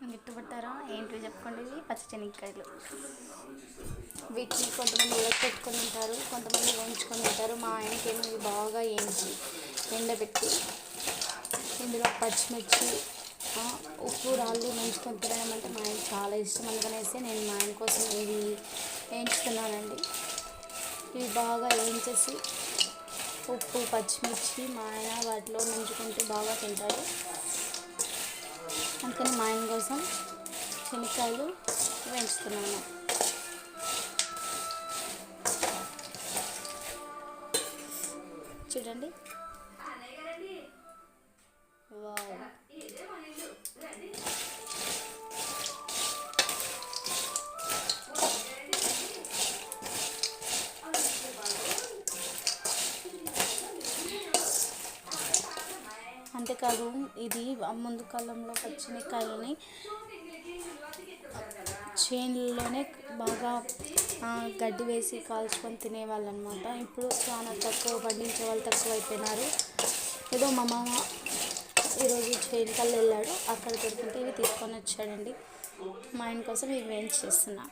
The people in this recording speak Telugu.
గిట్టుబట్టారా ఏంటో చెప్పుకోండి. ఇవి పచ్చి శనక్కాయలు. వీటిని కొంతమంది ఉడకపెట్టుకొని తింటారు, కొంతమంది వేయించుకొని తింటారు. మా ఆయనకేమో ఇవి బాగా వేయించి ఎండబెట్టి ఇందులో పచ్చిమిర్చి ఉప్పు రాళ్ళు నంచుకొని తినడం అంటే మా ఆయనకి చాలా ఇష్టం. అందుకనేసి నేను మా ఆయన కోసం ఇవి వేయించుతున్నానండి. ఇవి బాగా వేయించేసి ఉప్పు పచ్చిమిర్చి మా ఆయన వాటిలో నంచుకుంటూ బాగా తింటారు. అందుకని మా ఆయన కోసం శనక్కాయలు వేయించుతున్నాను. చూడండి, వావ్. అంతేకాదు, ఇది ముందు కాలంలో పచ్చిమిరకాయలని చేనులోనే బాగా గడ్డి వేసి కాల్చుకొని తినేవాళ్ళు అనమాట. ఇప్పుడు చాలా తక్కువ పండించే వాళ్ళు తక్కువ అయిపోయినారు. ఏదో మా మామ ఈరోజు చేనుకల్లి వెళ్ళాడు, అక్కడ దొరికితే ఇవి తీసుకొని వచ్చాడండి. మా ఆయన కోసం ఇవి వేయించి చేస్తున్నా.